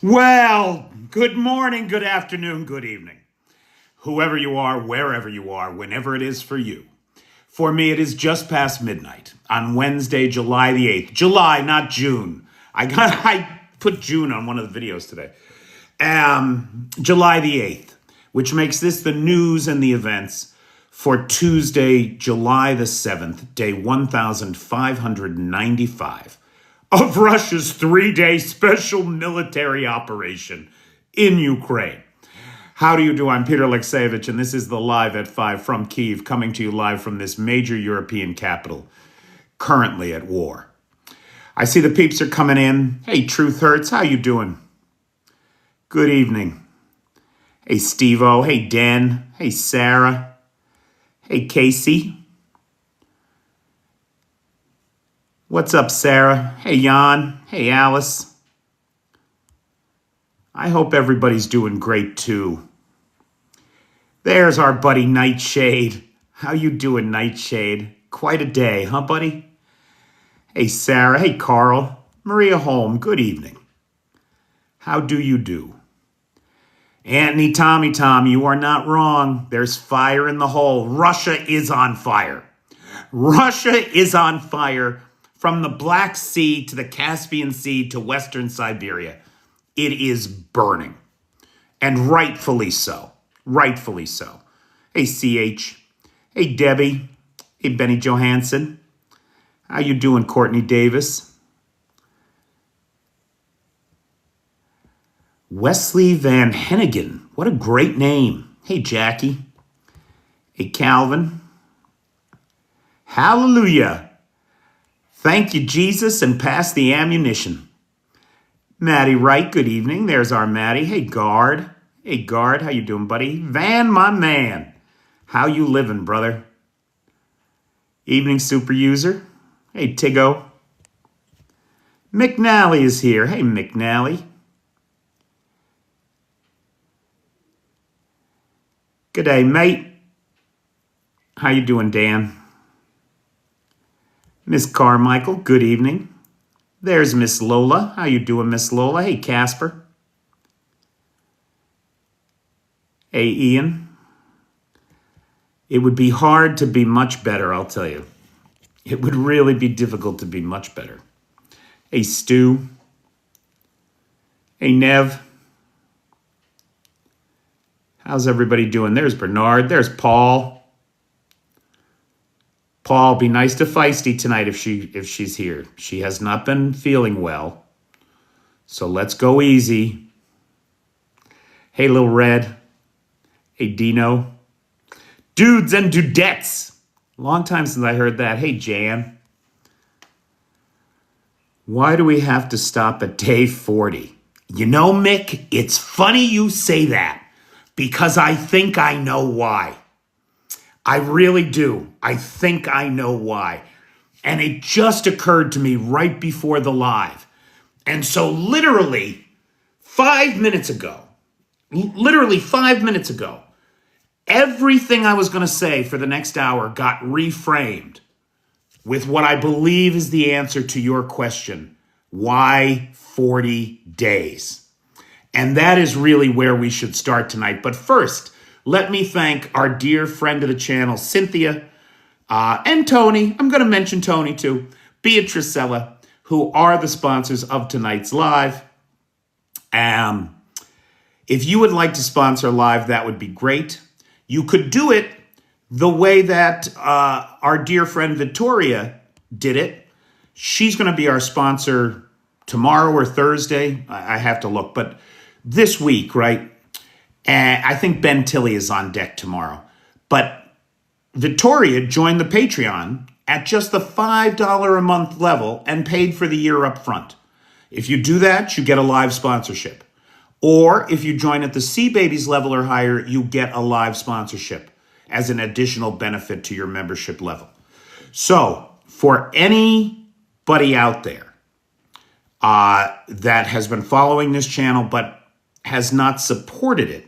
Well, good morning, good afternoon, good evening. Whoever you are, wherever you are, whenever it is for you. For me, it is just past midnight on Wednesday, July the 8th. July, not June. I put June on one of the videos today. July the 8th, which makes this the news and the events for Tuesday, July the 7th, day 1595 of Russia's 3-day special military operation in Ukraine. How do you do? I'm Peter Alexeyevich, and this is the Live at 5 from Kyiv, coming to you live from this major European capital, currently at war. I see the peeps are coming in. Hey, Truth Hurts, how you doing? Good evening. Hey, Steve-O. Hey, Dan. Hey, Sarah. Hey, Casey. What's up, Sarah? Hey, Jan. Hey, Alice. I hope everybody's doing great, too. There's our buddy Nightshade. How you doing, Nightshade? Quite a day, huh, buddy? Hey, Sarah. Hey, Carl. Maria Holm, good evening. How do you do? Anthony, Tommy, Tom, you are not wrong. There's fire in the hole. Russia is on fire. Russia is on fire from the Black Sea to the Caspian Sea to Western Siberia. It is burning. And rightfully so. Rightfully so. Hey, CH. Hey, Debbie. Hey, Benny Johansson. How you doing, Courtney Davis? Wesley Van Hennigan. What a great name. Hey, Jackie. Hey, Calvin. Hallelujah. Thank you, Jesus, and pass the ammunition. Maddie Wright, good evening. There's our Maddie. Hey, Guard. Hey, Guard, how you doing, buddy? Van, my man. How you living, brother? Evening super user. Hey, Tiggo. McNally is here. Hey, McNally. Good day, mate. How you doing, Dan? Miss Carmichael, good evening. There's Miss Lola. How you doing, Miss Lola? Hey, Casper. Hey, Ian. It would be hard to be much better, I'll tell you. It would really be difficult to be much better. Hey, Stu. Hey, Nev. How's everybody doing? There's Bernard. There's Paul. Paul, be nice to Feisty tonight if she's here. She has not been feeling well. So let's go easy. Hey, Lil Red. Hey, Dino. Dudes and dudettes. Long time since I heard that. Hey, Jan. Why do we have to stop at day 40? You know, Mick, it's funny you say that because I think I know why. I really do. I think I know why. And it just occurred to me right before the live. And so literally 5 minutes ago, everything I was going to say for the next hour got reframed with what I believe is the answer to your question. Why 40 days? And that is really where we should start tonight. But first, let me thank our dear friend of the channel, Cynthia, and Tony. I'm going to mention Tony too. Beatricella, who are the sponsors of tonight's live. If you would like to sponsor live, that would be great. You could do it the way that our dear friend Victoria did it. She's going to be our sponsor tomorrow or Thursday. I have to look, but this week, right? And I think Ben Tilley is on deck tomorrow. But Victoria joined the Patreon at just the $5 a month level and paid for the year up front. If you do that, you get a live sponsorship. Or if you join at the Sea Babies level or higher, you get a live sponsorship as an additional benefit to your membership level. So for anybody out there that has been following this channel but has not supported it,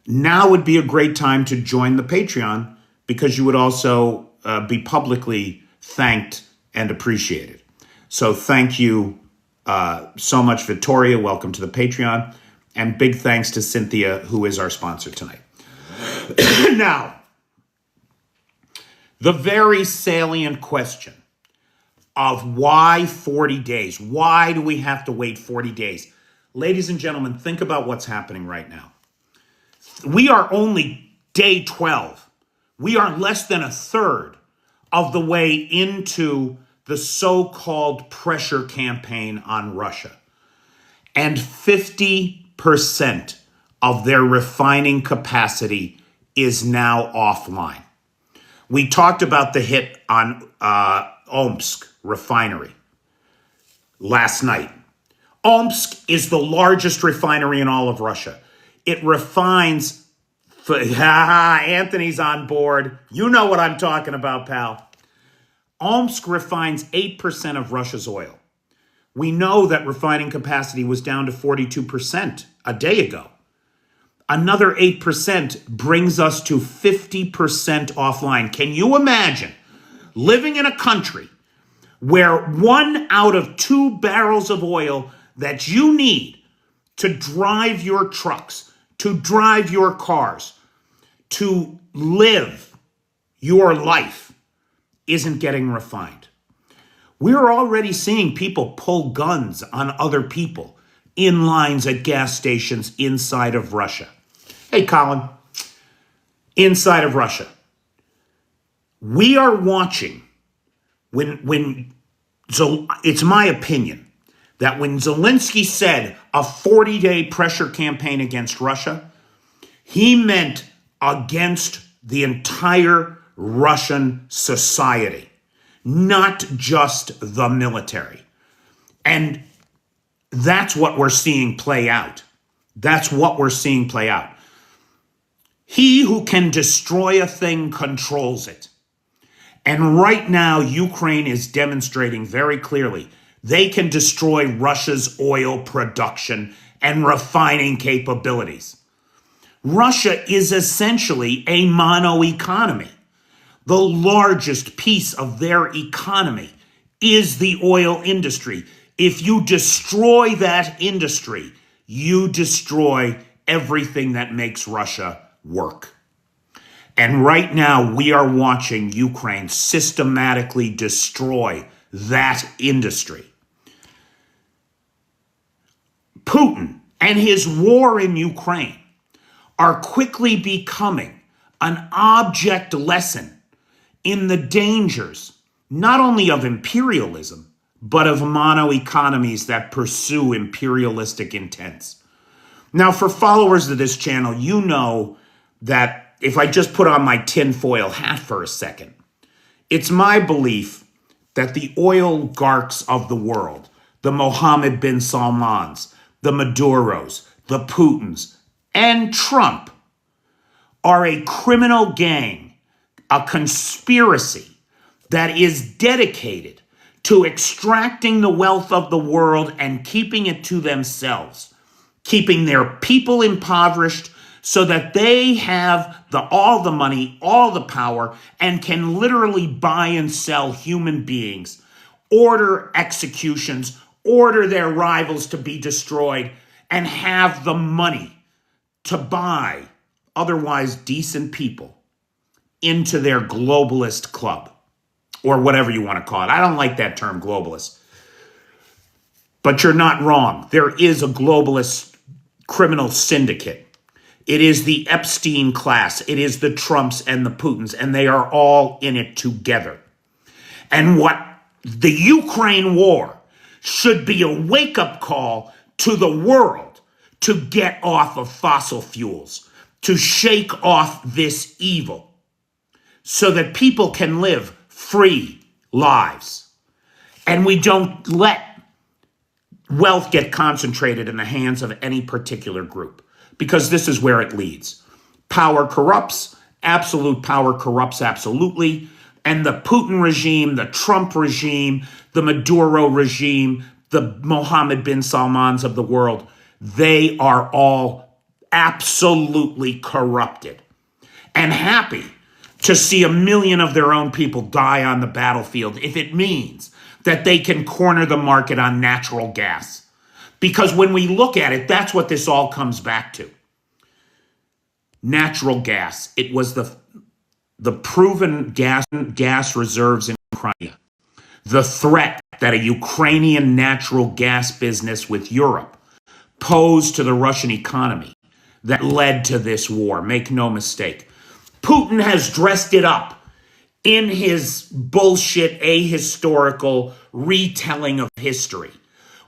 now would be a great time to join the Patreon because you would also be publicly thanked and appreciated. So thank you so much, Victoria. Welcome to the Patreon. And big thanks to Cynthia, who is our sponsor tonight. Now, the very salient question of why 40 days? Why do we have to wait 40 days? Ladies and gentlemen, think about what's happening right now. We are only day 12. We are less than a third of the way into the so-called pressure campaign on Russia. And 50% of their refining capacity is now offline. We talked about the hit on Omsk refinery last night. Omsk is the largest refinery in all of Russia. It refines, Anthony's on board. You know what I'm talking about, pal. Omsk refines 8% of Russia's oil. We know that refining capacity was down to 42% a day ago. Another 8% brings us to 50% offline. Can you imagine living in a country where 1 out of 2 barrels of oil that you need to drive your trucks, to drive your cars, to live your life isn't getting refined? We're already seeing people pull guns on other people in lines at gas stations inside of Russia. Hey, Colin, inside of Russia. We are watching it's my opinion that when Zelensky said a 40-day pressure campaign against Russia, he meant against the entire Russian society, not just the military. And that's what we're seeing play out. That's what we're seeing play out. He who can destroy a thing controls it. And right now, Ukraine is demonstrating very clearly they can destroy Russia's oil production and refining capabilities. Russia is essentially a mono economy. The largest piece of their economy is the oil industry. If you destroy that industry, you destroy everything that makes Russia work. And right now, we are watching Ukraine systematically destroy that industry. Putin and his war in Ukraine are quickly becoming an object lesson in the dangers, not only of imperialism, but of mono economies that pursue imperialistic intents. Now, for followers of this channel, you know that if I just put on my tinfoil hat for a second, it's my belief that the oligarchs of the world, the Mohammed bin Salmans, the Maduros, the Putins, and Trump are a criminal gang, a conspiracy that is dedicated to extracting the wealth of the world and keeping it to themselves, keeping their people impoverished so that they have all the money, all the power, and can literally buy and sell human beings, order executions, order their rivals to be destroyed, and have the money to buy otherwise decent people into their globalist club, or whatever you want to call it. I don't like that term, globalist. But you're not wrong. There is a globalist criminal syndicate. It is the Epstein class. It is the Trumps and the Putins, and they are all in it together. And what the Ukraine war should be a wake-up call to the world to get off of fossil fuels, to shake off this evil, so that people can live free lives. And we don't let wealth get concentrated in the hands of any particular group, because this is where it leads. Power corrupts. Absolute power corrupts absolutely. And the Putin regime, the Trump regime, the Maduro regime, the Mohammed bin Salmans of the world, they are all absolutely corrupted and happy to see 1 million of their own people die on the battlefield if it means that they can corner the market on natural gas. Because when we look at it, that's what this all comes back to. Natural gas. It was the proven gas reserves in Crimea. The threat that a Ukrainian natural gas business with Europe posed to the Russian economy that led to this war. Make no mistake. Putin has dressed it up in his bullshit ahistorical retelling of history,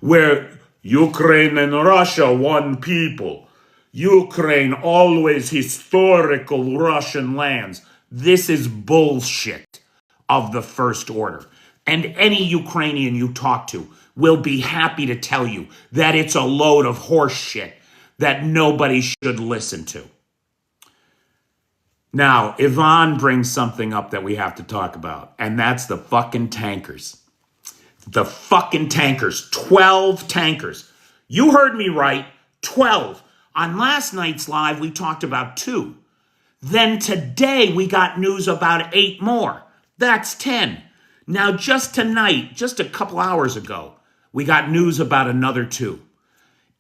where Ukraine and Russia, one people. Ukraine, always historical Russian lands. This is bullshit of the first order. And any Ukrainian you talk to will be happy to tell you that it's a load of horse shit that nobody should listen to. Now, Ivan brings something up that we have to talk about, and that's the fucking tankers. The fucking tankers. 12 tankers. You heard me right. 12. On last night's live, we talked about 2. Then today, we got news about 8 more. That's 10. Now, just tonight, just a couple hours ago, we got news about another 2.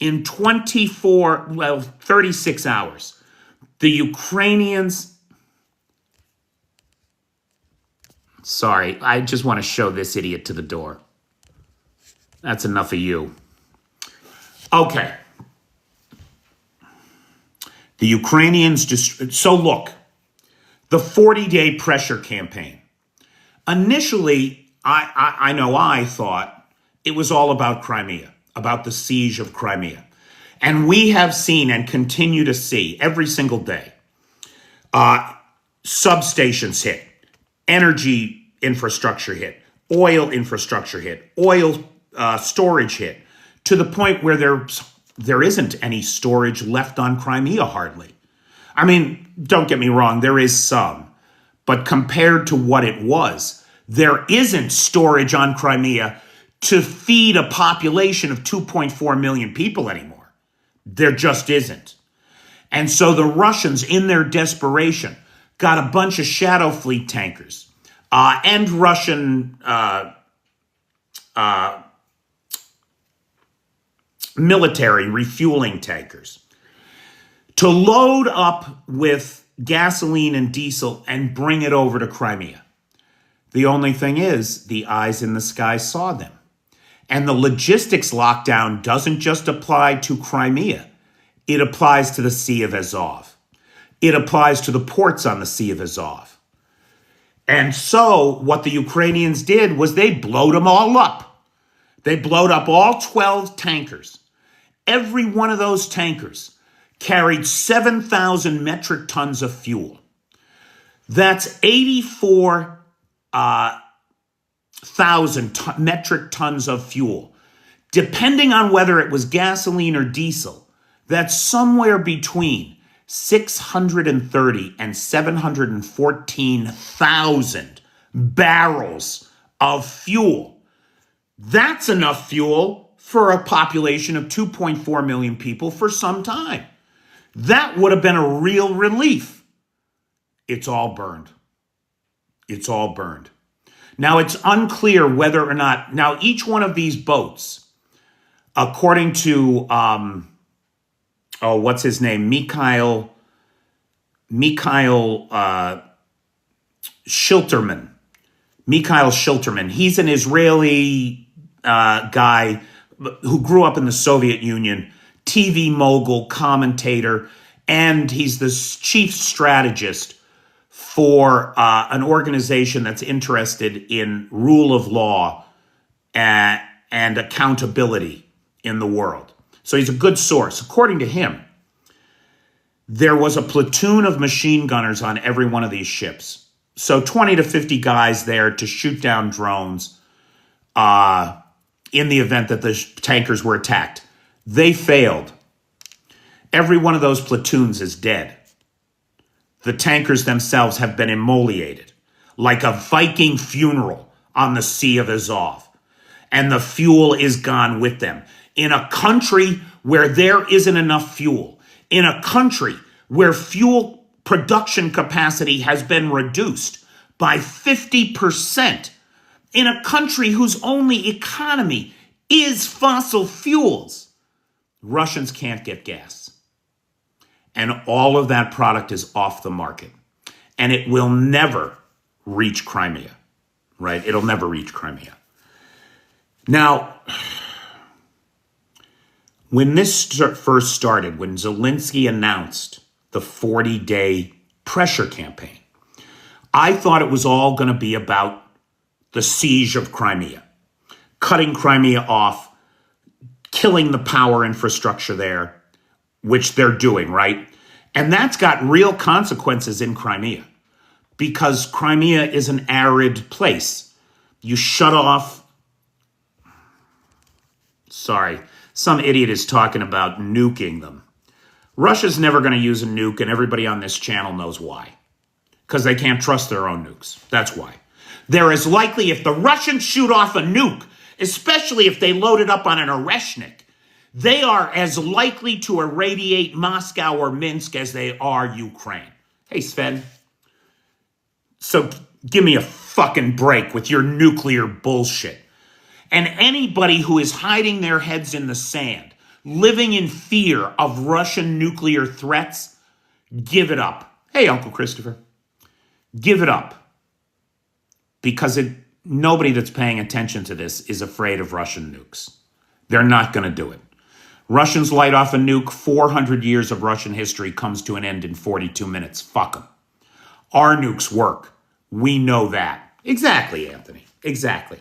In 36 hours, the Ukrainians... Sorry, I just want to show this idiot to the door. That's enough of you. Okay. The Ukrainians just... So look, the 40-day pressure campaign. Initially, I thought it was all about Crimea, about the siege of Crimea. And we have seen and continue to see every single day substations hit, energy infrastructure hit, oil infrastructure hit, oil storage hit, to the point where there isn't any storage left on Crimea hardly. I mean, don't get me wrong, there is some. But compared to what it was, there isn't storage on Crimea to feed a population of 2.4 million people anymore. There just isn't. And so the Russians, in their desperation, got a bunch of Shadow Fleet tankers and Russian military refueling tankers to load up with gasoline and diesel and bring it over to Crimea. The only thing is, the eyes in the sky saw them. And the logistics lockdown doesn't just apply to Crimea. It applies to the Sea of Azov. It applies to the ports on the Sea of Azov. And so what the Ukrainians did was they blowed them all up. They blowed up all 12 tankers. Every one of those tankers carried 7,000 metric tons of fuel. That's 84,000 metric tons of fuel. Depending on whether it was gasoline or diesel, that's somewhere between 630 and 714,000 barrels of fuel. That's enough fuel for a population of 2.4 million people for some time. That would have been a real relief. It's all burned. It's all burned. Now, it's unclear whether or not... Now, each one of these boats, according to... what's his name? Mikhail Shilterman. Mikhail Shilterman. He's an Israeli guy who grew up in the Soviet Union, TV mogul, commentator, and he's the chief strategist for an organization that's interested in rule of law and accountability in the world. So he's a good source. According to him, there was a platoon of machine gunners on every one of these ships. So 20 to 50 guys there to shoot down drones in the event that the tankers were attacked. They failed. Every one of those platoons is dead. The tankers themselves have been immolated like a Viking funeral on the Sea of Azov. And the fuel is gone with them. In a country where there isn't enough fuel, in a country where fuel production capacity has been reduced by 50% in a country whose only economy is fossil fuels. Russians can't get gas. And all of that product is off the market. And it will never reach Crimea, right? It'll never reach Crimea. Now, when this first started, when Zelensky announced the 40-day pressure campaign, I thought it was all going to be about the siege of Crimea, cutting Crimea off, killing the power infrastructure there, which they're doing, right? And that's got real consequences in Crimea because Crimea is an arid place. You shut off. Sorry, some idiot is talking about nuking them. Russia's never going to use a nuke, and everybody on this channel knows why. Because they can't trust their own nukes. That's why. They're as likely, if the Russians shoot off a nuke, especially if they load it up on an Oreshnik, they are as likely to irradiate Moscow or Minsk as they are Ukraine. Hey, Sven. So give me a fucking break with your nuclear bullshit. And anybody who is hiding their heads in the sand, living in fear of Russian nuclear threats, give it up. Hey, Uncle Christopher. Give it up. Because nobody that's paying attention to this is afraid of Russian nukes. They're not going to do it. Russians light off a nuke, 400 years of Russian history comes to an end in 42 minutes. Fuck them. Our nukes work. We know that. Exactly, Anthony. Exactly.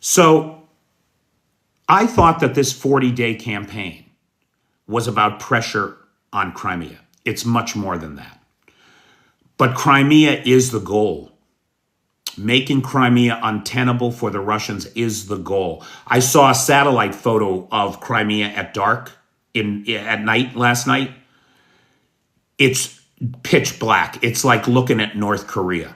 So I thought that this 40-day campaign was about pressure on Crimea. It's much more than that. But Crimea is the goal. Making Crimea untenable for the Russians is the goal. I saw a satellite photo of Crimea at dark at night last night. It's pitch black. It's like looking at North Korea.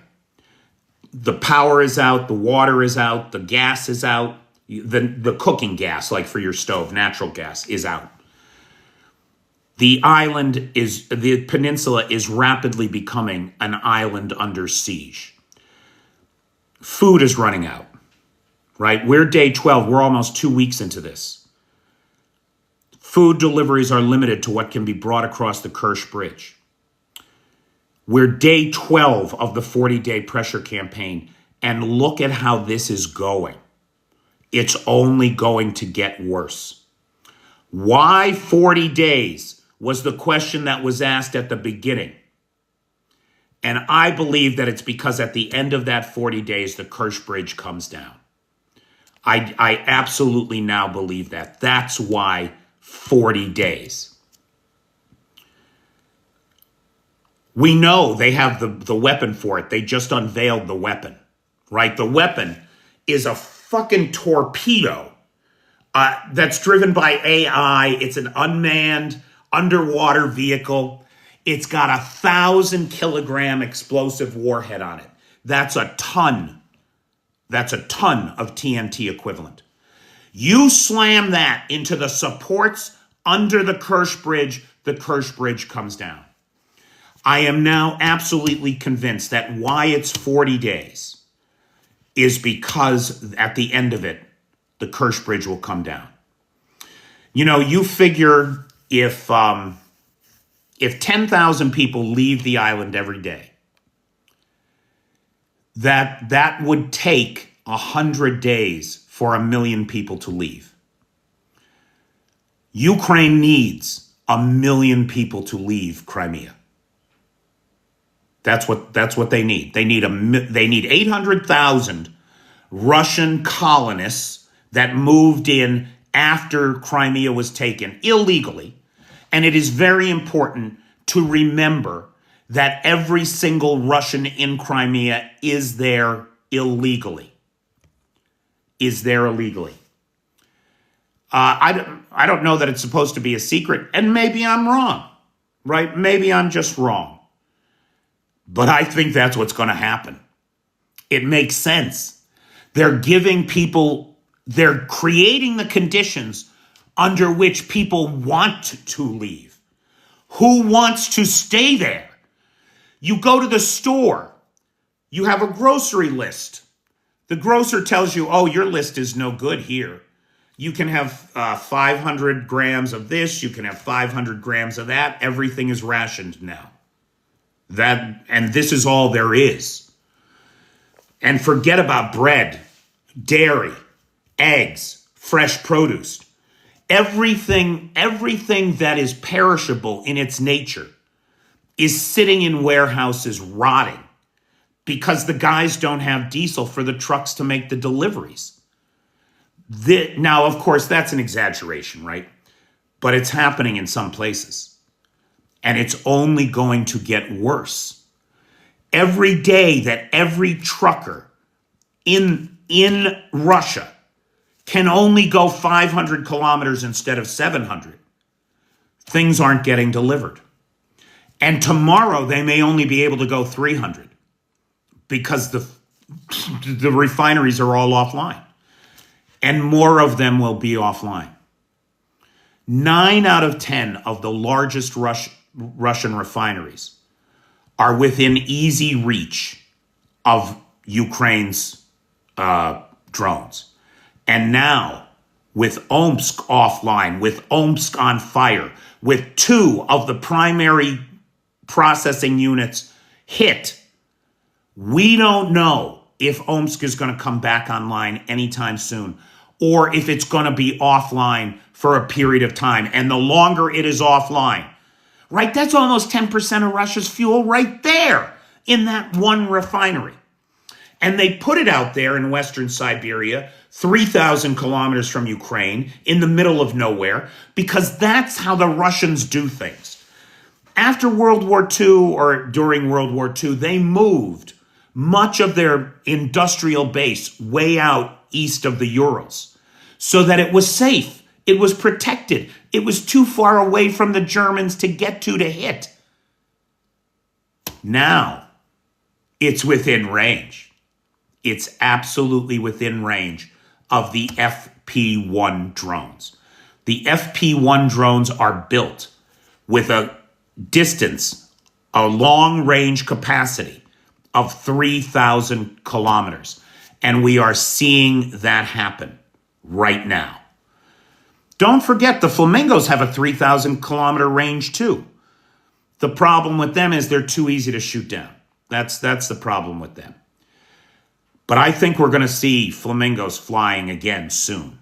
The power is out, the water is out, the gas is out, the cooking gas, like for your stove, natural gas, is out. The peninsula is rapidly becoming an island under siege. Food is running out, right? We're day 12. We're almost 2 weeks into this. Food deliveries are limited to what can be brought across the Kerch Bridge. We're day 12 of the 40-day pressure campaign, and look at how this is going. It's only going to get worse. Why 40 days was the question that was asked at the beginning. And I believe that it's because at the end of that 40 days, the Kerch Bridge comes down. I absolutely now believe that. That's why 40 days. We know they have the weapon for it. They just unveiled the weapon, right? The weapon is a fucking torpedo that's driven by AI. It's an unmanned underwater vehicle. It's got 1,000-kilogram explosive warhead on it. That's a ton. That's a ton of TNT equivalent. You slam that into the supports under the Kerch Bridge comes down. I am now absolutely convinced that why it's 40 days is because at the end of it, the Kerch Bridge will come down. You know, you figure if 10,000 people leave the island every day, that would take 100 days for 1 million people to leave. Ukraine needs 1 million people to leave Crimea. That's what they need. They need 800,000 Russian colonists that moved in after Crimea was taken illegally. And it is very important to remember that every single Russian in Crimea is there illegally. I don't know that it's supposed to be a secret, and maybe I'm wrong, right? Maybe I'm just wrong. But I think that's what's going to happen. It makes sense. They're creating the conditions under which people want to leave. Who wants to stay there? You go to the store. You have a grocery list. The grocer tells you, oh, your list is no good here. You can have 500 grams of this. You can have 500 grams of that. Everything is rationed now. And this is all there is. And forget about bread, dairy, eggs, fresh produce. Everything that is perishable in its nature is sitting in warehouses rotting because the guys don't have diesel for the trucks to make the deliveries. Now, of course, that's an exaggeration, right? But it's happening in some places. And it's only going to get worse. Every day that every trucker in Russia can only go 500 kilometers instead of 700, things aren't getting delivered. And tomorrow they may only be able to go 300 because the refineries are all offline. And more of them will be offline. 9 out of 10 of the largest Russian refineries are within easy reach of Ukraine's drones. And now, with Omsk offline, with Omsk on fire, with 2 of the primary processing units hit, we don't know if Omsk is going to come back online anytime soon, or if it's going to be offline for a period of time. And the longer it is offline, right, that's almost 10% of Russia's fuel right there in that one refinery. And they put it out there in Western Siberia, 3,000 kilometers from Ukraine, in the middle of nowhere, because that's how the Russians do things. After World War II or during World War II, they moved much of their industrial base way out east of the Urals so that it was safe. It was protected. It was too far away from the Germans to get to hit. Now, it's within range. It's absolutely within range of the FP-1 drones. The FP-1 drones are built with a distance, a long-range capacity of 3,000 kilometers. And we are seeing that happen right now. Don't forget, the flamingos have a 3,000-kilometer range too. The problem with them is they're too easy to shoot down. That's the problem with them. But I think we're going to see flamingos flying again soon,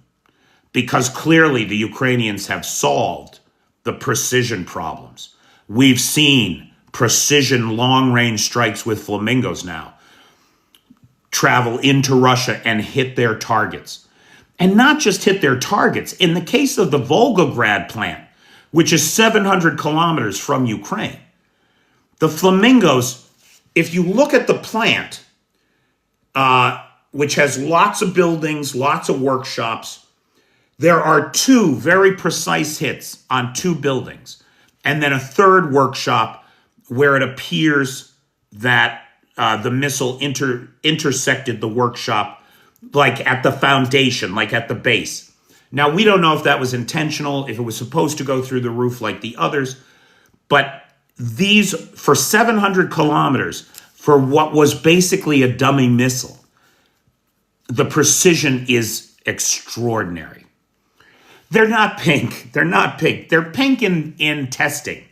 because clearly the Ukrainians have solved the precision problems. We've seen precision long-range strikes with flamingos now travel into Russia and hit their targets. And not just hit their targets. In the case of the Volgograd plant, which is 700 kilometers from Ukraine, the flamingos, if you look at the plant, which has lots of buildings, lots of workshops, there are 2 very precise hits on 2 buildings, and then a third workshop where it appears that the missile intersected the workshop, like at the foundation, like at the base. Now, we don't know if that was intentional, if it was supposed to go through the roof like the others, but these, for 700 kilometers, for what was basically a dummy missile, the precision is extraordinary. They're not pink. They're not pink. They're pink in testing,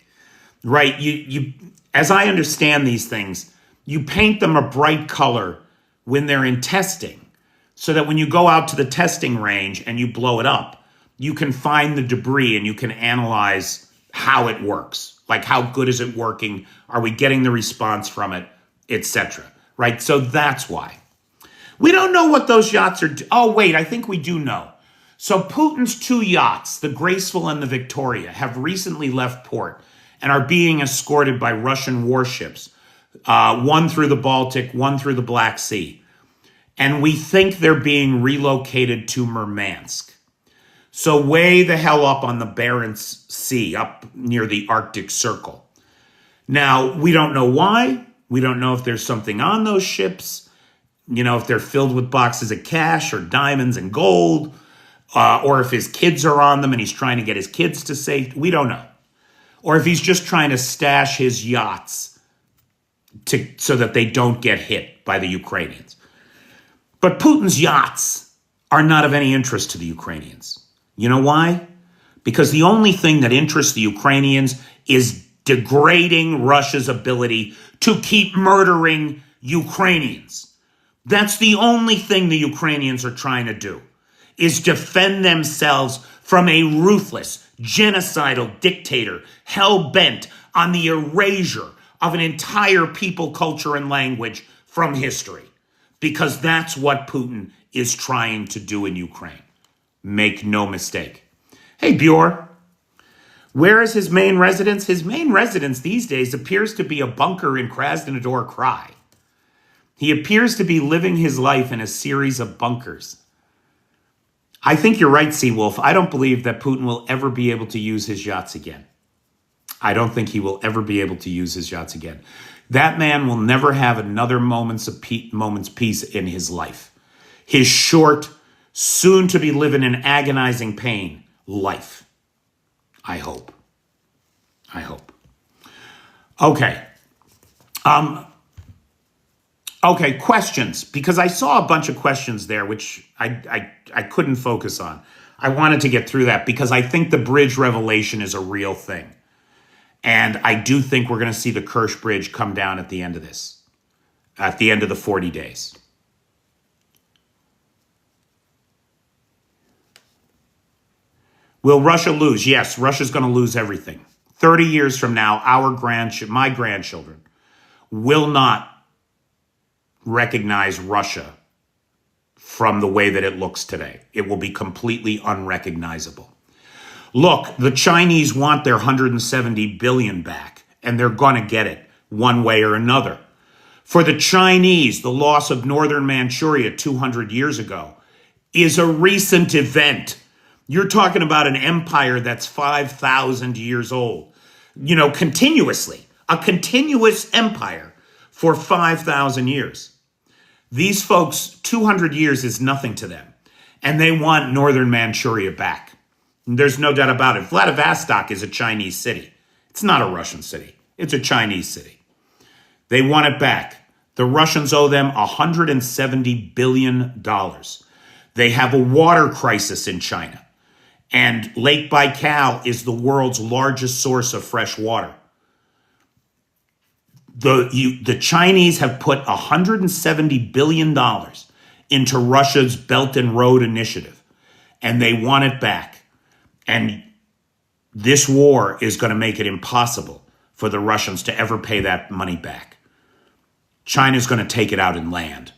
right? You, as I understand these things, you paint them a bright color when they're in testing, so that when you go out to the testing range and you blow it up, you can find the debris and you can analyze how it works. Like, how good is it working? Are we getting the response from it, etc. Right? So that's why. We don't know what those yachts are. Oh, wait, I think we do know. So Putin's 2 yachts, the Graceful and the Victoria, have recently left port and are being escorted by Russian warships, one through the Baltic, one through the Black Sea. And we think they're being relocated to Murmansk. So way the hell up on the Barents Sea, up near the Arctic Circle. Now, we don't know why. We don't know if there's something on those ships. You know, if they're filled with boxes of cash or diamonds and gold, or if his kids are on them and he's trying to get his kids to safety. We don't know. Or if he's just trying to stash his yachts so that they don't get hit by the Ukrainians. But Putin's yachts are not of any interest to the Ukrainians. You know why? Because the only thing that interests the Ukrainians is degrading Russia's ability to keep murdering Ukrainians. That's the only thing the Ukrainians are trying to do, is defend themselves from a ruthless, genocidal dictator hell-bent on the erasure of an entire people, culture, and language from history. Because that's what Putin is trying to do in Ukraine. Make no mistake. Hey, Bjor, where is his main residence? His main residence these days appears to be a bunker in Krasnodar Krai. He appears to be living his life in a series of bunkers. I think you're right, Seawolf. I don't believe that Putin will ever be able to use his yachts again. I don't think he will ever be able to use his yachts again. That man will never have another moment's peace in his life. His short, soon to be living in agonizing pain life. I hope. Okay. Okay, questions, because I saw a bunch of questions there, which I couldn't focus on. I wanted to get through that because I think the bridge revelation is a real thing. And I do think we're going to see the Kerch Bridge come down at the end of this, at the end of the 40 days. Will Russia lose? Yes, Russia's going to lose everything. 30 years from now, my grandchildren will not recognize Russia from the way that it looks today. It will be completely unrecognizable. Look, the Chinese want their 170 billion back, and they're going to get it one way or another. For the Chinese, the loss of northern Manchuria 200 years ago is a recent event. You're talking about an empire that's 5,000 years old, continuously, a continuous empire for 5,000 years. These folks, 200 years is nothing to them, and they want northern Manchuria back. There's no doubt about it. Vladivostok is a Chinese city. It's not a Russian city. It's a Chinese city. They want it back. The Russians owe them $170 billion. They have a water crisis in China. And Lake Baikal is the world's largest source of fresh water. The Chinese have put $170 billion into Russia's Belt and Road Initiative, and they want it back. And this war is going to make it impossible for the Russians to ever pay that money back. China's going to take it out in land.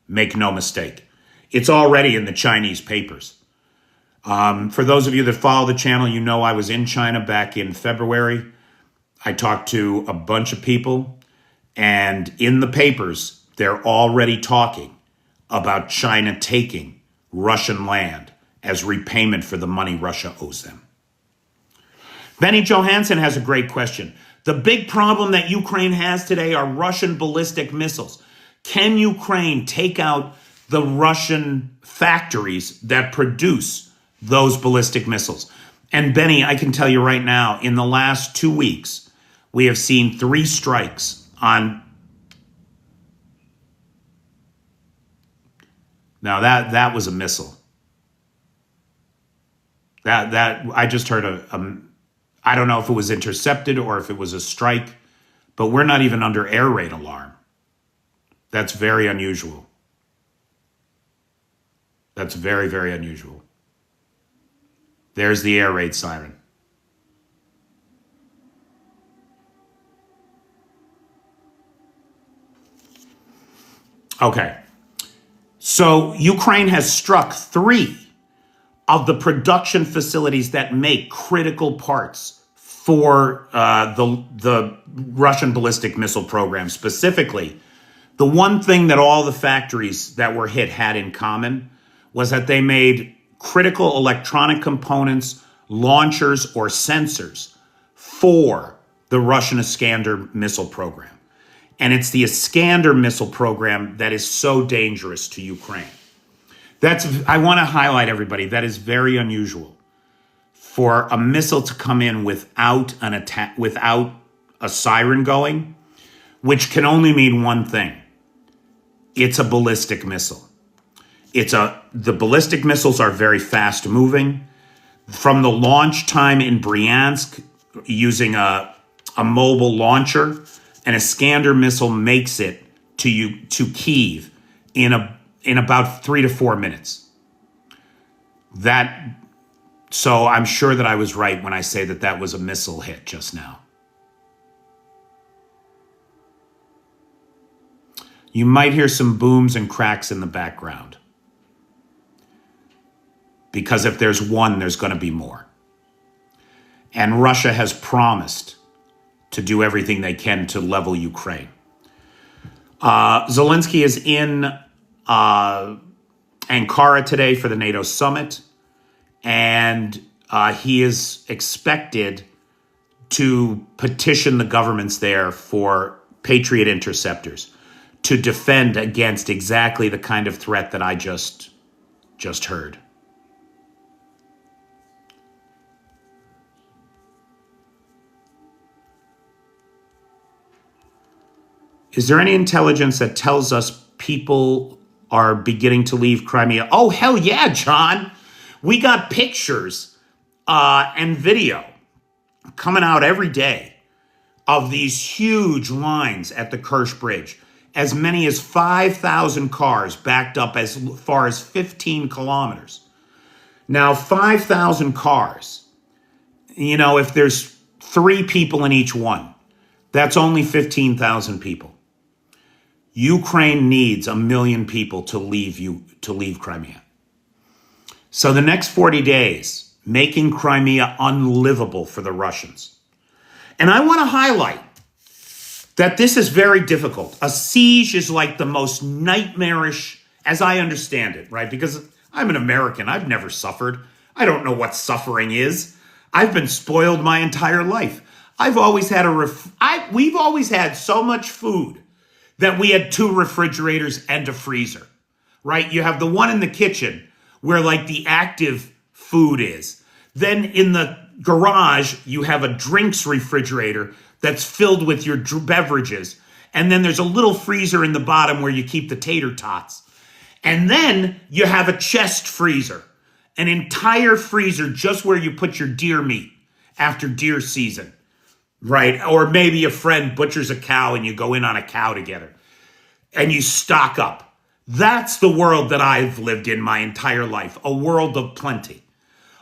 Make no mistake. It's already in the Chinese papers. For those of you that follow the channel, you know I was in China back in February. I talked to a bunch of people, and in the papers, they're already talking about China taking Russian land as repayment for the money Russia owes them. Benny Johansson has a great question. The big problem that Ukraine has today are Russian ballistic missiles. Can Ukraine take out the Russian factories that produce those ballistic missiles? And Benny, I can tell you right now, in the last 2 weeks, we have seen 3 strikes on... Now that was a missile. That I just heard I don't know if it was intercepted or if it was a strike, but we're not even under air raid alarm. That's very unusual. That's very, very unusual. There's the air raid siren. Okay. So Ukraine has struck 3 of the production facilities that make critical parts for the Russian ballistic missile program. Specifically, the one thing that all the factories that were hit had in common was that they made critical electronic components, launchers, or sensors for the Russian Iskander missile program. And it's the Iskander missile program that is so dangerous to Ukraine. I want to highlight, everybody, that is very unusual for a missile to come in without an attack, without a siren going, which can only mean one thing. It's a ballistic missile. The ballistic missiles are very fast moving. From the launch time in Bryansk, using a mobile launcher, and Iskander missile makes it to Kyiv in about 3 to 4 minutes. So I'm sure that I was right when I say that that was a missile hit just now. You might hear some booms and cracks in the background, because if there's one, there's going to be more. And Russia has promised to do everything they can to level Ukraine. Zelensky is in Ankara today for the NATO summit, and he is expected to petition the governments there for Patriot interceptors to defend against exactly the kind of threat that I just heard. Is there any intelligence that tells us people are beginning to leave Crimea? Oh, hell yeah, John. We got pictures and video coming out every day of these huge lines at the Kerch Bridge. As many as 5,000 cars backed up as far as 15 kilometers. Now, 5,000 cars, if there's 3 people in each one, that's only 15,000 people. Ukraine needs 1 million people to leave Crimea. So the next 40 days, making Crimea unlivable for the Russians. And I want to highlight that this is very difficult. A siege is like the most nightmarish, as I understand it, right? Because I'm an American. I've never suffered. I don't know what suffering is. I've been spoiled my entire life. I've always had we've always had so much food that we had 2 refrigerators and a freezer, right? You have the one in the kitchen where like the active food is. Then in the garage, you have a drinks refrigerator that's filled with your beverages. And then there's a little freezer in the bottom where you keep the tater tots. And then you have a chest freezer, an entire freezer just where you put your deer meat after deer season, right? Or maybe a friend butchers a cow and you go in on a cow together and you stock up. That's the world that I've lived in my entire life, a world of plenty,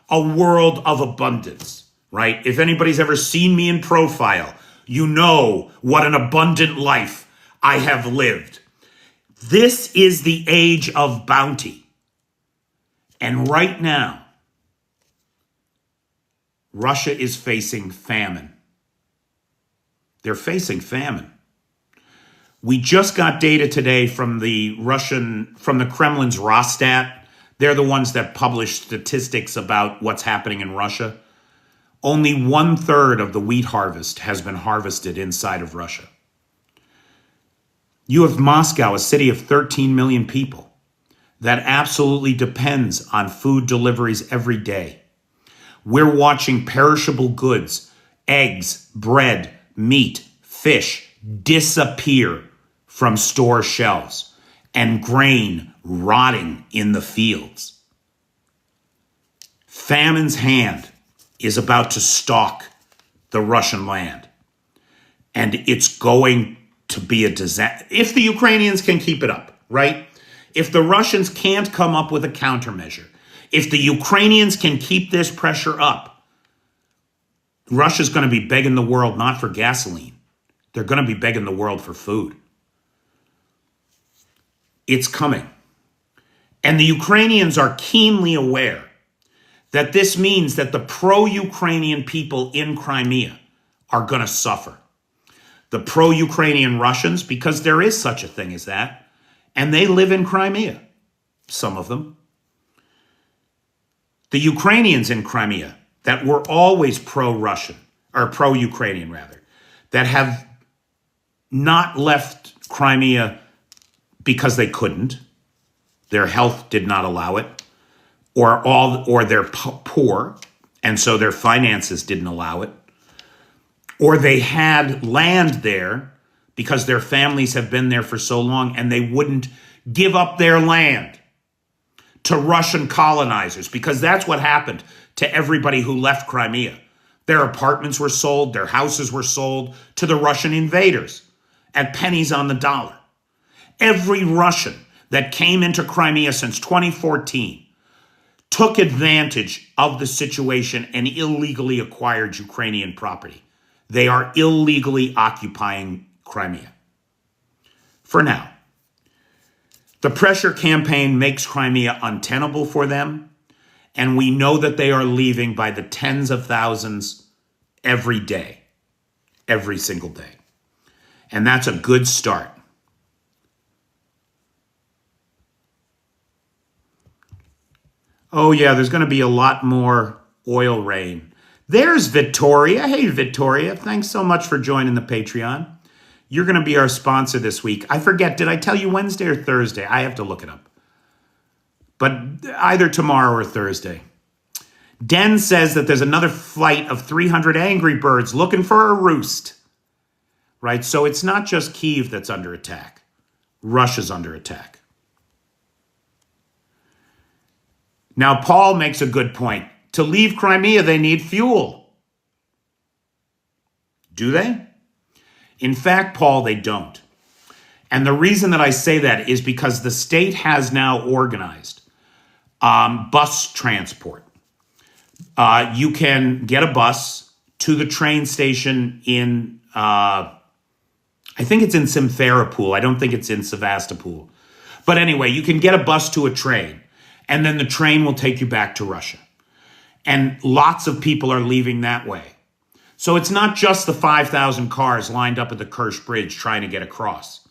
a world of abundance, right? If anybody's ever seen me in profile, you know what an abundant life I have lived. This is the age of bounty. And right now, Russia is facing famine. They're facing famine. We just got data today from the Kremlin's Rosstat. They're the ones that publish statistics about what's happening in Russia. Only 1/3 of the wheat harvest has been harvested inside of Russia. You have Moscow, a city of 13 million people, that absolutely depends on food deliveries every day. We're watching perishable goods, eggs, bread, meat, fish disappear from store shelves and grain rotting in the fields. Famine's hand is about to stalk the Russian land. And it's going to be a disaster. If the Ukrainians can keep it up, right? If the Russians can't come up with a countermeasure, if the Ukrainians can keep this pressure up, Russia's going to be begging the world not for gasoline. They're going to be begging the world for food. It's coming. And the Ukrainians are keenly aware that this means that the pro-Ukrainian people in Crimea are going to suffer. The pro-Ukrainian Russians, because there is such a thing as that, and they live in Crimea, some of them. The Ukrainians in Crimea that were always pro-Russian, or pro-Ukrainian rather, that have not left Crimea because they couldn't, their health did not allow it, or they're poor, and so their finances didn't allow it, or they had land there because their families have been there for so long and they wouldn't give up their land. to Russian colonizers, because that's what happened to everybody who left Crimea. Their apartments were sold, their houses were sold to the Russian invaders at pennies on the dollar. Every Russian that came into Crimea since 2014 took advantage of the situation and illegally acquired Ukrainian property. They are illegally occupying Crimea. For now. The pressure campaign makes Crimea untenable for them, and we know that they are leaving by the tens of thousands every day, every single day. And that's a good start. Oh yeah, there's going to be a lot more oil rain. There's Victoria. Hey, Victoria, thanks so much for joining the Patreon. You're going to be our sponsor this week. I forget, did I tell you Wednesday or Thursday? I have to look it up. But either tomorrow or Thursday. Den says that there's another flight of 300 Angry Birds looking for a roost. Right? So it's not just Kyiv that's under attack. Russia's under attack. Now, Paul makes a good point. To leave Crimea, they need fuel. Do they? In fact, Paul, they don't. And the reason that I say that is because the state has now organized bus transport. You can get a bus to the train station in, I think it's in Simferopol. I don't think it's in Sevastopol. But anyway, you can get a bus to a train, and then the train will take you back to Russia. And lots of people are leaving that way. So it's not just the 5,000 cars lined up at the Kerch Bridge trying to get across.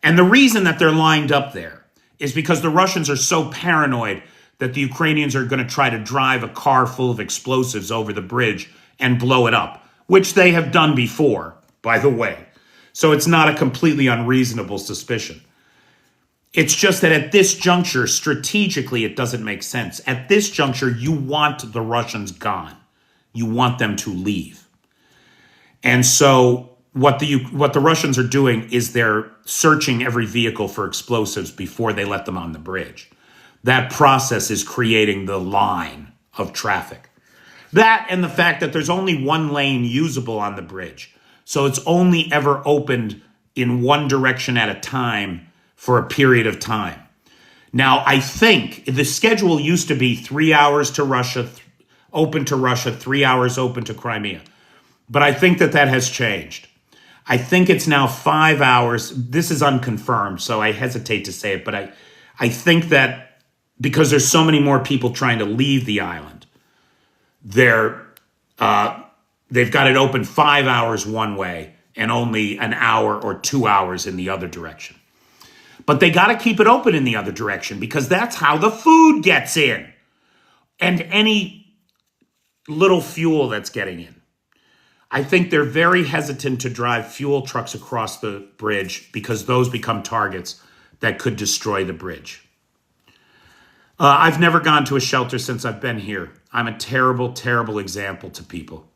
And the reason that they're lined up there is because the Russians are so paranoid that the Ukrainians are going to try to drive a car full of explosives over the bridge and blow it up, which they have done before, by the way. So it's not a completely unreasonable suspicion. It's just that at this juncture, strategically, it doesn't make sense. At this juncture, you want the Russians gone. You want them to leave. And so what the Russians are doing is they're searching every vehicle for explosives before they let them on the bridge. That process is creating the line of traffic. That and the fact that there's only one lane usable on the bridge. So it's only ever opened in one direction at a time for a period of time. Now, I think the schedule used to be 3 hours to Russia, open to Russia, 3 hours open to Crimea. But I think that has changed. I think it's now 5 hours. This is unconfirmed, so I hesitate to say it. But I think that because there's so many more people trying to leave the island, they've got it open 5 hours one way and only an hour or 2 hours in the other direction. But they got to keep it open in the other direction because that's how the food gets in. And any little fuel that's getting in. I think they're very hesitant to drive fuel trucks across the bridge because those become targets that could destroy the bridge. I've never gone to a shelter since I've been here. I'm a terrible, terrible example to people.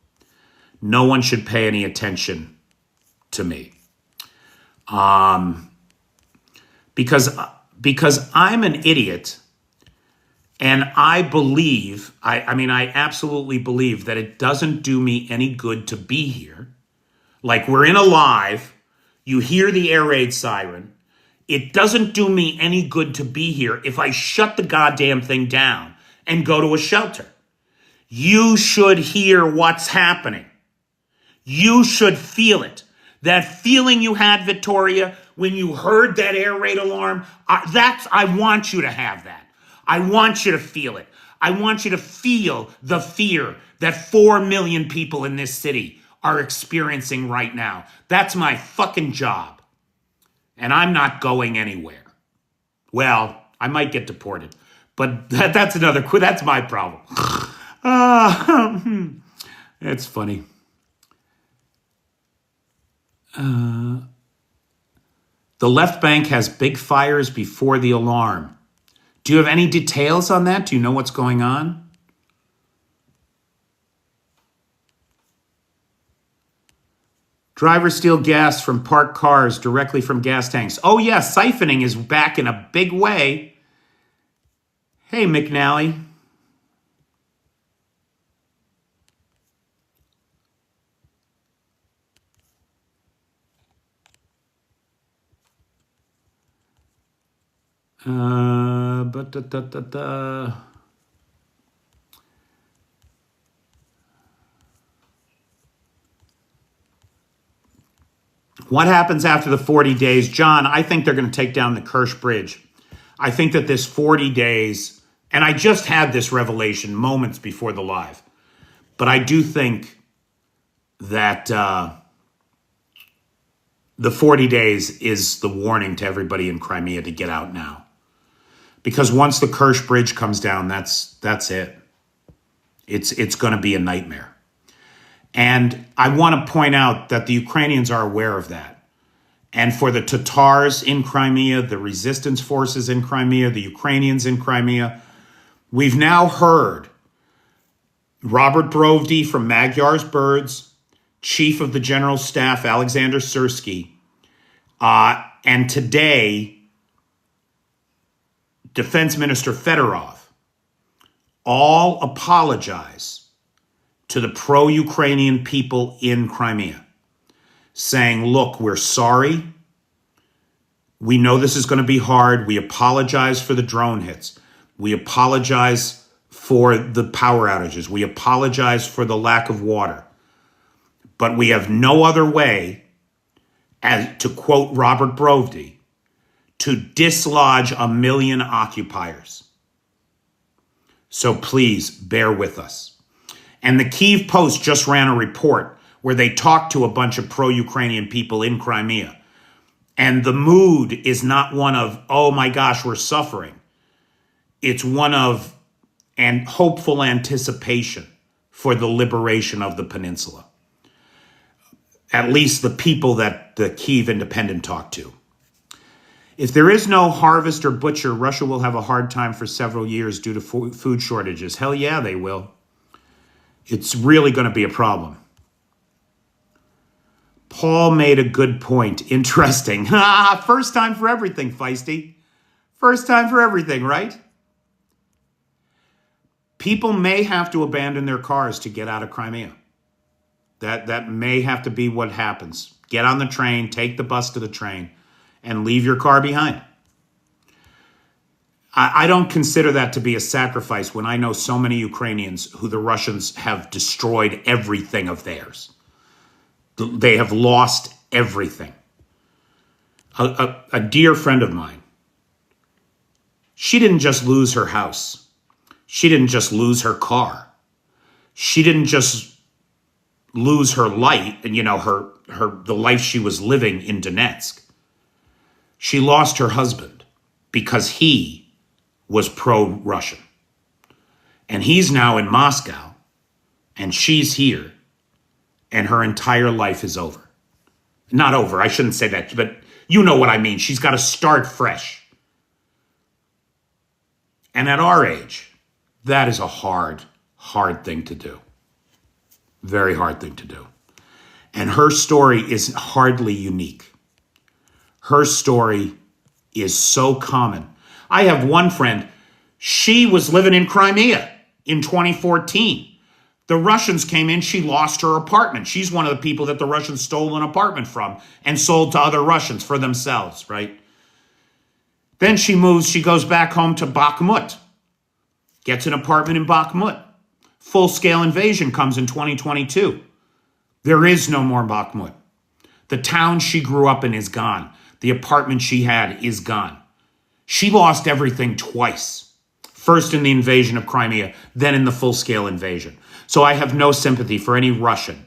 No one should pay any attention to me. Because I'm an idiot. And I believe, I absolutely believe that it doesn't do me any good to be here. Like we're in a live, you hear the air raid siren. It doesn't do me any good to be here if I shut the goddamn thing down and go to a shelter. You should hear what's happening. You should feel it. That feeling you had, Victoria, when you heard that air raid alarm, I want you to have that. I want you to feel it. I want you to feel the fear that 4 million people in this city are experiencing right now. That's my fucking job. And I'm not going anywhere. Well, I might get deported. But that's my problem. It's funny. The left bank has big fires before the alarm. Do you have any details on that? Do you know what's going on? Drivers steal gas from parked cars directly from gas tanks. Oh yeah, siphoning is back in a big way. Hey, McNally. But what happens after the 40 days? John, I think they're going to take down the Kerch Bridge. I think that this 40 days, and I just had this revelation moments before the live, but I do think that the 40 days is the warning to everybody in Crimea to get out now. Because once the Kerch Bridge comes down, that's it. It's going to be a nightmare. And I want to point out that the Ukrainians are aware of that. And for the Tatars in Crimea, the resistance forces in Crimea, the Ukrainians in Crimea, we've now heard Robert Brovdy from Magyar's Birds, Chief of the General Staff, Alexander Syrski, and today, Defense Minister Fedorov, all apologize to the pro-Ukrainian people in Crimea, saying, look, we're sorry. We know this is going to be hard. We apologize for the drone hits. We apologize for the power outages. We apologize for the lack of water. But we have no other way, as to quote Robert Brovdy, to dislodge 1 million occupiers. So please bear with us. And the Kyiv Post just ran a report where they talked to a bunch of pro-Ukrainian people in Crimea. And the mood is not one of, oh my gosh, we're suffering. It's one of hopeful anticipation for the liberation of the peninsula. At least the people that the Kyiv Independent talked to. If there is no harvest or butcher, Russia will have a hard time for several years due to food shortages. Hell yeah, they will. It's really going to be a problem. Paul made a good point. Interesting. First time for everything, Feisty. First time for everything, right? People may have to abandon their cars to get out of Crimea. That may have to be what happens. Get on the train, take the bus to the train, and leave your car behind. I don't consider that to be a sacrifice when I know so many Ukrainians who the Russians have destroyed everything of theirs. They have lost everything. A dear friend of mine, she didn't just lose her house. She didn't just lose her car. She didn't just lose her life, and the life she was living in Donetsk. She lost her husband because he was pro-Russian. And he's now in Moscow, and she's here, and her entire life is over. Not over, I shouldn't say that, but you know what I mean. She's got to start fresh. And at our age, that is a hard, hard thing to do. Very hard thing to do. And her story is hardly unique. Her story is so common. I have one friend, she was living in Crimea in 2014. The Russians came in, she lost her apartment. She's one of the people that the Russians stole an apartment from and sold to other Russians for themselves, right? Then she moves, she goes back home to Bakhmut, gets an apartment in Bakhmut. Full-scale invasion comes in 2022. There is no more Bakhmut. The town she grew up in is gone. The apartment she had is gone. She lost everything twice. First in the invasion of Crimea, then in the full-scale invasion. So I have no sympathy for any Russian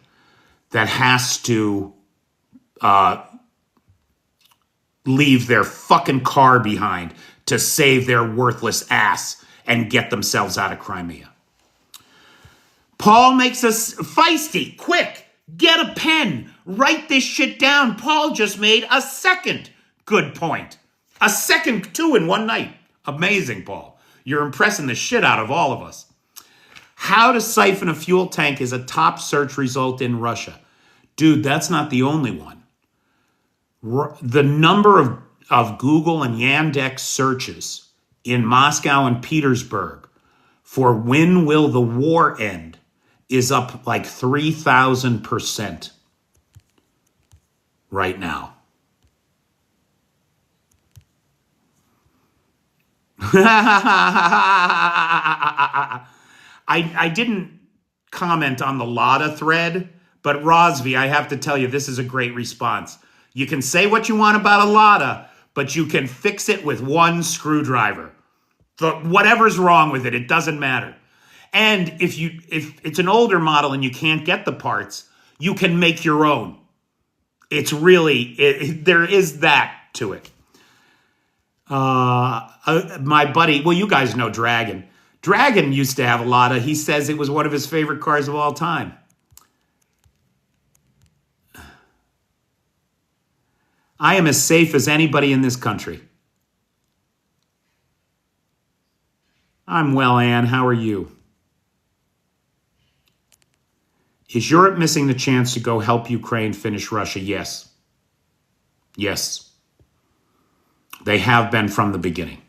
that has to leave their fucking car behind to save their worthless ass and get themselves out of Crimea. Paul makes us feisty. Quick, get a pen. Write this shit down. Paul just made a second good point. A second, two in one night. Amazing, Paul. You're impressing the shit out of all of us. How to siphon a fuel tank is a top search result in Russia. Dude, that's not the only one. The number of Google and Yandex searches in Moscow and Petersburg for when will the war end is up like 3,000% right now. I didn't comment on the Lada thread, but Rosvi, I have to tell you, this is a great response. You can say what you want about a Lada, but you can fix it with one screwdriver. Whatever's wrong with it, it doesn't matter. And if it's an older model and you can't get the parts, you can make your own. It's really, there is that to it. My buddy, well, you guys know Dragon. Dragon used to have a Lada. He says it was one of his favorite cars of all time. I am as safe as anybody in this country. I'm well, Ann. How are you? Is Europe missing the chance to go help Ukraine finish Russia? Yes. Yes. They have been from the beginning.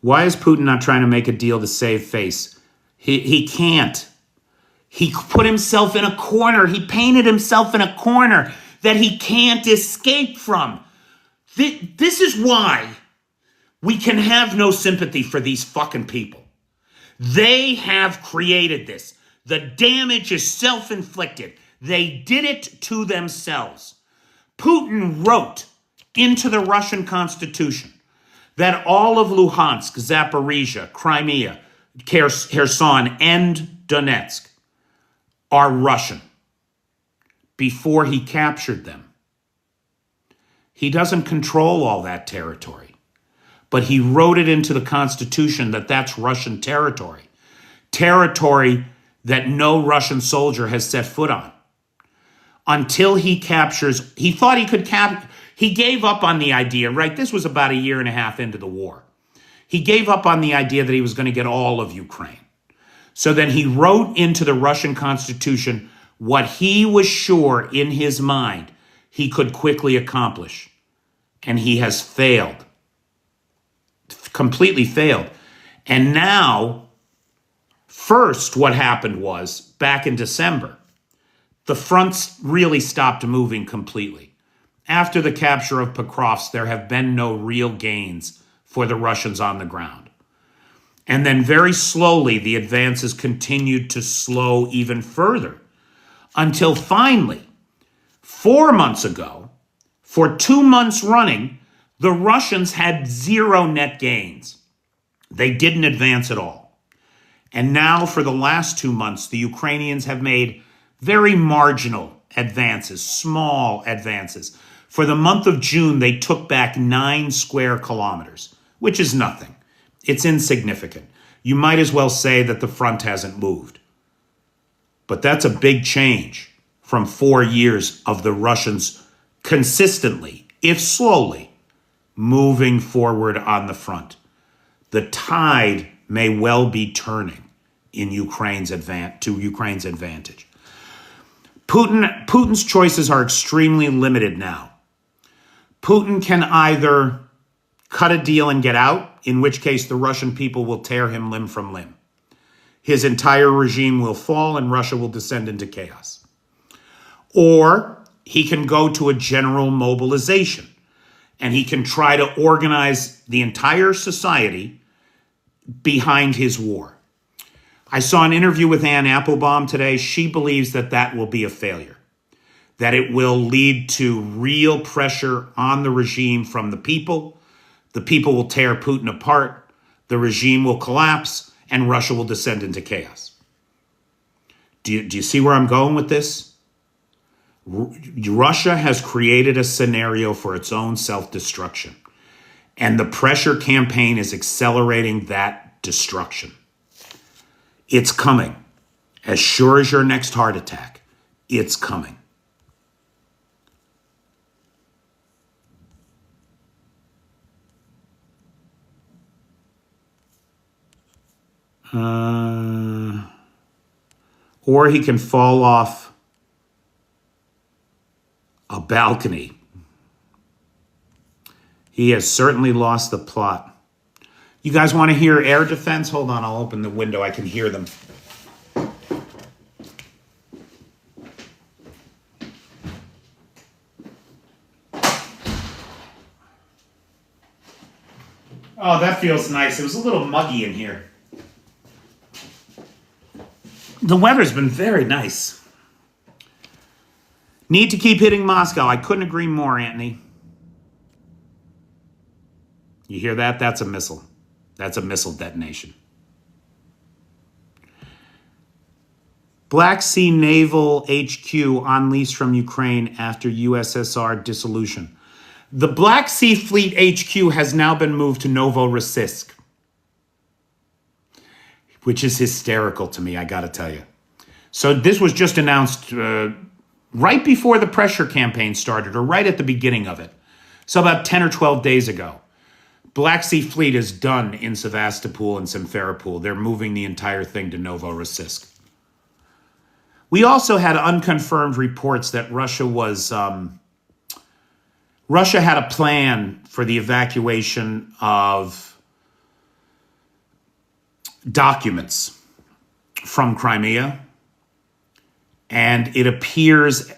Why is Putin not trying to make a deal to save face? He can't. He put himself in a corner. He painted himself in a corner that he can't escape from. This is why we can have no sympathy for these fucking people. They have created this. The damage is self-inflicted. They did it to themselves. Putin wrote into the Russian Constitution that all of Luhansk, Zaporizhia, Crimea, Kherson, and Donetsk are Russian before he captured them. He doesn't control all that territory, but he wrote it into the Constitution that that's Russian territory. Territory that no Russian soldier has set foot on. Until he captures, he thought he could he gave up on the idea, right? This was about a year and a half into the war. He gave up on the idea that he was going to get all of Ukraine. So then he wrote into the Russian Constitution what he was sure in his mind he could quickly accomplish. And he has failed. Completely failed. And now, first what happened was, back in December, the fronts really stopped moving completely. After the capture of Pokrovsk, there have been no real gains for the Russians on the ground. And then very slowly, the advances continued to slow even further until finally, 4 months ago, for 2 months running, the Russians had zero net gains. They didn't advance at all. And now for the last 2 months, the Ukrainians have made very marginal advances, small advances. For the month of June, they took back 9 square kilometers, which is nothing. It's insignificant. You might as well say that the front hasn't moved. But that's a big change from 4 years of the Russians consistently, if slowly, moving forward on the front. The tide may well be turning in Ukraine's advantage. Putin's choices are extremely limited now. Putin can either cut a deal and get out, in which case the Russian people will tear him limb from limb. His entire regime will fall and Russia will descend into chaos. Or he can go to a general mobilization and he can try to organize the entire society behind his war. I saw an interview with Ann Applebaum today. She believes that that will be a failure, that it will lead to real pressure on the regime from the people. The people will tear Putin apart, the regime will collapse, and Russia will descend into chaos. Do you see where I'm going with this? Russia has created a scenario for its own self-destruction, and the pressure campaign is accelerating that destruction. It's coming. As sure as your next heart attack, it's coming. Or he can fall off a balcony. He has certainly lost the plot. You guys want to hear air defense? Hold on, I'll open the window. I can hear them. Oh, that feels nice. It was a little muggy in here. The weather's been very nice. Need to keep hitting Moscow. I couldn't agree more, Anthony. You hear that? That's a missile. That's a missile detonation. Black Sea Naval HQ on lease from Ukraine after USSR dissolution. The Black Sea Fleet HQ has now been moved to Novorossiysk, which is hysterical to me, I got to tell you. So this was just announced right before the pressure campaign started, or right at the beginning of it. So about 10 or 12 days ago. Black Sea Fleet is done in Sevastopol and Simferopol. They're moving the entire thing to Novorossiysk. We also had unconfirmed reports that Russia had a plan for the evacuation of documents from Crimea. And it appears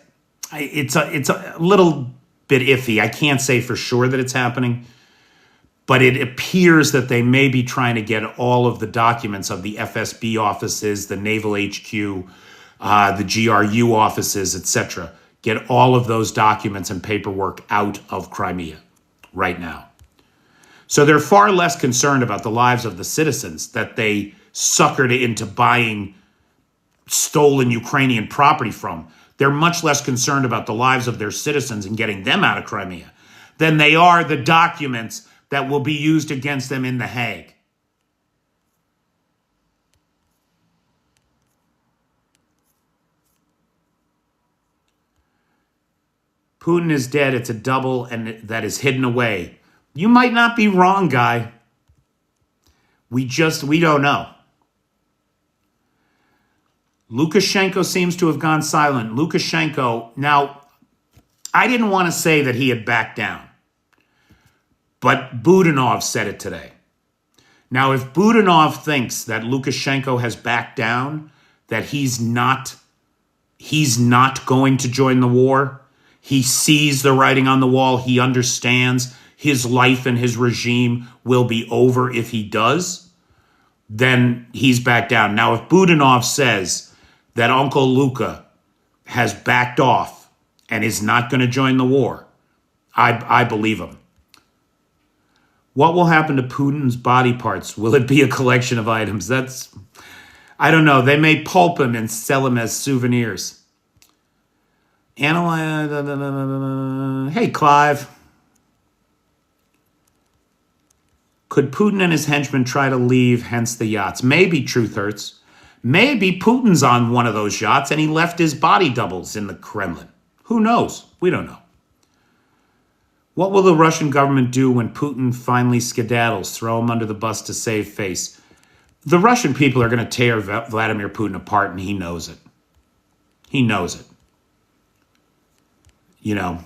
it's a little bit iffy. I can't say for sure that it's happening, but it appears that they may be trying to get all of the documents of the FSB offices, the Naval HQ, the GRU offices, etc. Get all of those documents and paperwork out of Crimea right now. So they're far less concerned about the lives of the citizens that they suckered into buying stolen Ukrainian property from. They're much less concerned about the lives of their citizens and getting them out of Crimea than they are the documents that will be used against them in The Hague. Putin is dead. It's a double, and that is hidden away. You might not be wrong, guy. We don't know. Lukashenko seems to have gone silent. Lukashenko, now, I didn't want to say that he had backed down, but Budanov said it today. Now, if Budanov thinks that Lukashenko has backed down, that he's not going to join the war, he sees the writing on the wall, he understands his life and his regime will be over if he does, then he's backed down. Now, if Budanov says that Uncle Luka has backed off and is not going to join the war, I believe him. What will happen to Putin's body parts? Will it be a collection of items? I don't know. They may pulp him and sell him as souvenirs. Hey, Clive. Could Putin and his henchmen try to leave, hence the yachts? Maybe, Truth Hurts. Maybe Putin's on one of those yachts and he left his body doubles in the Kremlin. Who knows? We don't know. What will the Russian government do when Putin finally skedaddles, throw him under the bus to save face? The Russian people are going to tear Vladimir Putin apart, and he knows it. He knows it. You know.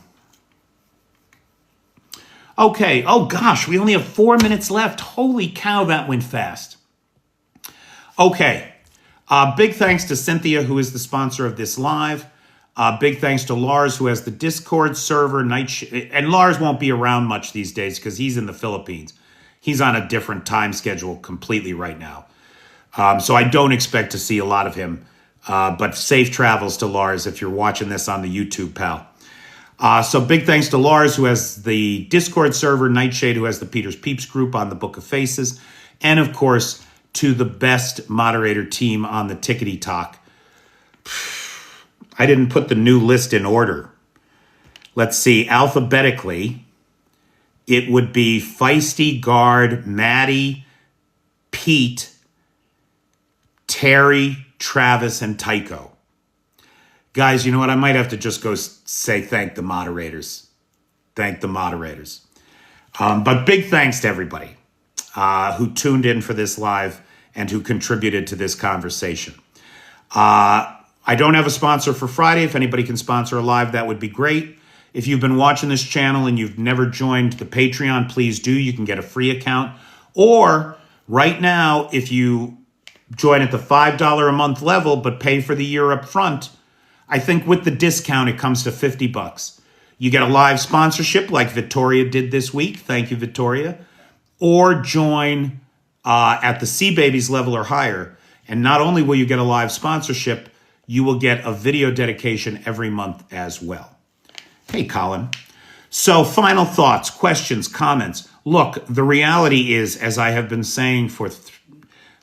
Okay. Oh, gosh, we only have 4 minutes left. Holy cow, that went fast. Okay. Big thanks to Cynthia, who is the sponsor of this live. Big thanks to Lars, who has the Discord server. And Lars won't be around much these days because he's in the Philippines. He's on a different time schedule completely right now. So I don't expect to see a lot of him. But safe travels to Lars if you're watching this on the YouTube, pal. So big thanks to Lars, who has the Discord server, Nightshade, who has the Peter's Peeps group on the Book of Faces, and of course to the best moderator team on the Tickety Talk. I didn't put the new list in order. Let's see, alphabetically, it would be Feisty, Guard, Maddie, Pete, Terry, Travis, and Tycho. Guys, you know what? I might have to just go say thank the moderators. Thank the moderators. But big thanks to everybody who tuned in for this live and who contributed to this conversation. I don't have a sponsor for Friday. If anybody can sponsor a live, that would be great. If you've been watching this channel and you've never joined the Patreon, please do. You can get a free account. Or right now, if you join at the $5 a month level but pay for the year up front, I think with the discount, it comes to $50. You get a live sponsorship like Victoria did this week. Thank you, Victoria. Or join at the Sea Babies level or higher. And not only will you get a live sponsorship, you will get a video dedication every month as well. Hey, Colin. So final thoughts, questions, comments. Look, the reality is, as I have been saying for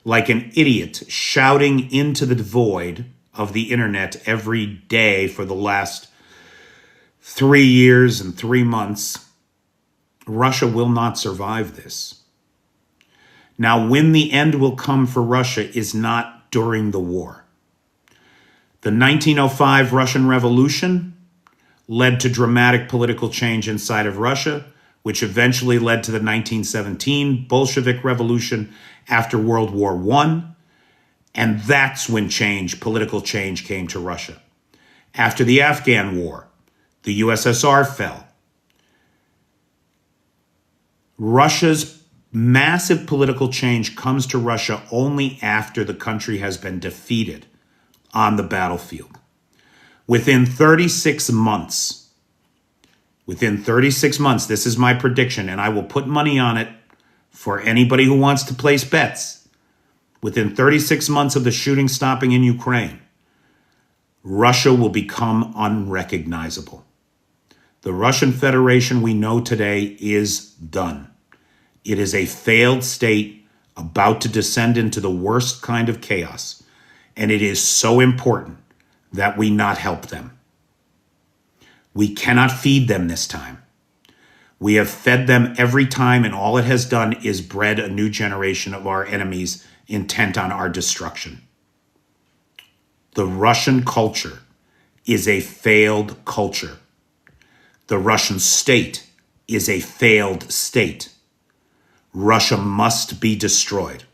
like an idiot, shouting into the void of the internet every day for the last 3 years and 3 months, Russia will not survive this. Now, when the end will come for Russia is not during the war. The 1905 Russian Revolution led to dramatic political change inside of Russia, which eventually led to the 1917 Bolshevik Revolution after World War I. And that's when political change came to Russia. After the Afghan War, the USSR fell. Russia's massive political change comes to Russia only after the country has been defeated on the battlefield. Within 36 months, this is my prediction, and I will put money on it for anybody who wants to place bets. Within 36 months of the shooting stopping in Ukraine, Russia will become unrecognizable. The Russian Federation we know today is done. It is a failed state about to descend into the worst kind of chaos. And it is so important that we not help them. We cannot feed them this time. We have fed them every time, and all it has done is bred a new generation of our enemies intent on our destruction. The Russian culture is a failed culture. The Russian state is a failed state. Russia must be destroyed.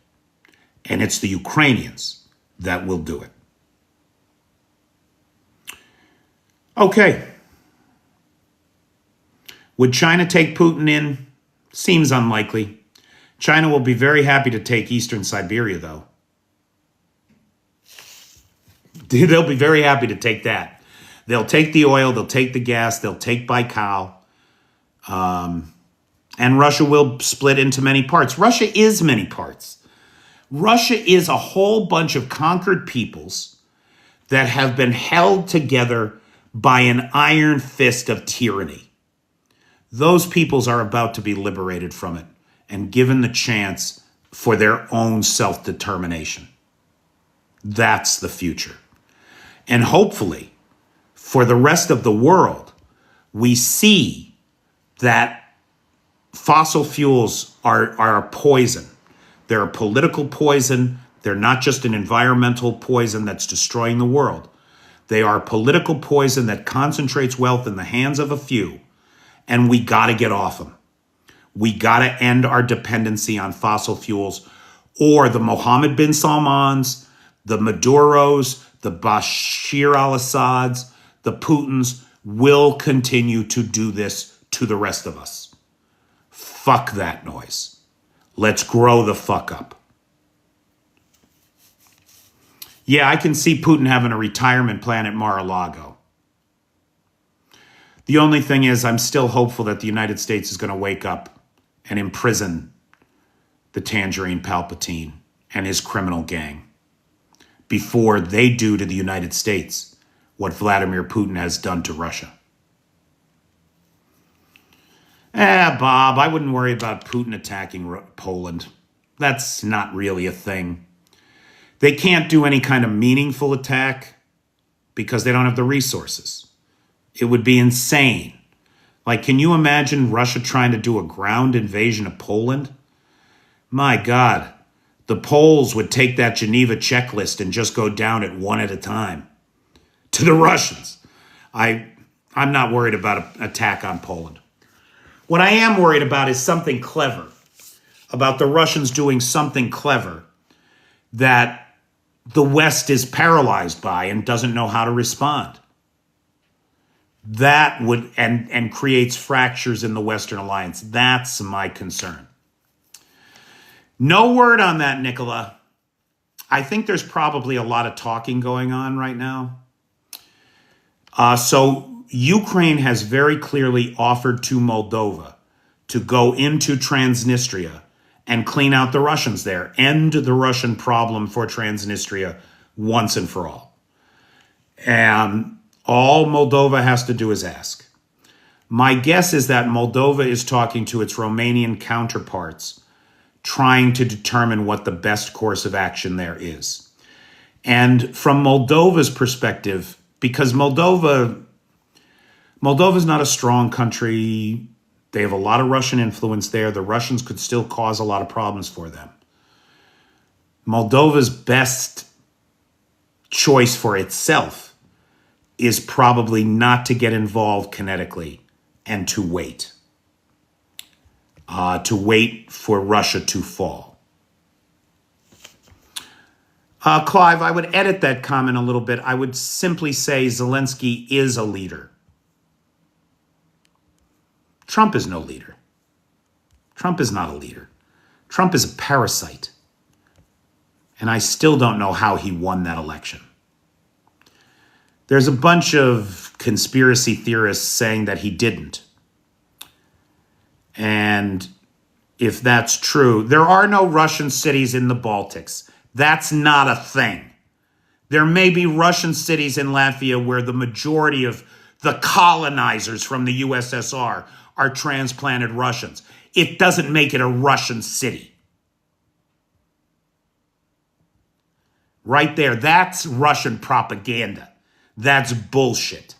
And it's the Ukrainians that will do it. Okay. Would China take Putin in? Seems unlikely. China will be very happy to take Eastern Siberia, though. They'll be very happy to take that. They'll take the oil, they'll take the gas, they'll take Baikal. And Russia will split into many parts. Russia is many parts. Russia is a whole bunch of conquered peoples that have been held together by an iron fist of tyranny. Those peoples are about to be liberated from it and given the chance for their own self-determination. That's the future. And hopefully, for the rest of the world, we see that fossil fuels are a poison. They're a political poison. They're not just an environmental poison that's destroying the world. They are a political poison that concentrates wealth in the hands of a few, and we got to get off them. We got to end our dependency on fossil fuels, or the Mohammed bin Salmans, the Maduros, the Bashir al-Assads, the Putins will continue to do this to the rest of us. Fuck that noise. Let's grow the fuck up. Yeah, I can see Putin having a retirement plan at Mar-a-Lago. The only thing is, I'm still hopeful that the United States is going to wake up and imprison the Tangerine Palpatine and his criminal gang before they do to the United States what Vladimir Putin has done to Russia. Bob, I wouldn't worry about Putin attacking Poland. That's not really a thing. They can't do any kind of meaningful attack because they don't have the resources. It would be insane. Like, can you imagine Russia trying to do a ground invasion of Poland? My God, the Poles would take that Geneva checklist and just go down it one at a time to the Russians. I'm not worried about an attack on Poland. What I am worried about is something clever, about the Russians doing something clever that the West is paralyzed by and doesn't know how to respond. That would and creates fractures in the Western alliance. That's my concern. No word on that, Nicola. I think there's probably a lot of talking going on right now. So Ukraine has very clearly offered to Moldova to go into Transnistria and clean out the Russians there, end the Russian problem for Transnistria once and for all. And all Moldova has to do is ask. My guess is that Moldova is talking to its Romanian counterparts, trying to determine what the best course of action there is. And from Moldova's perspective, because Moldova's not a strong country, they have a lot of Russian influence there. The Russians could still cause a lot of problems for them. Moldova's best choice for itself is probably not to get involved kinetically and to wait for Russia to fall. Clive, I would edit that comment a little bit. I would simply say Zelensky is a leader. Trump is no leader. Trump is not a leader. Trump is a parasite. And I still don't know how he won that election. There's a bunch of conspiracy theorists saying that he didn't. And if that's true, there are no Russian cities in the Baltics. That's not a thing. There may be Russian cities in Latvia where the majority of the colonizers from the USSR are transplanted Russians. It doesn't make it a Russian city. Right there, that's Russian propaganda. That's bullshit.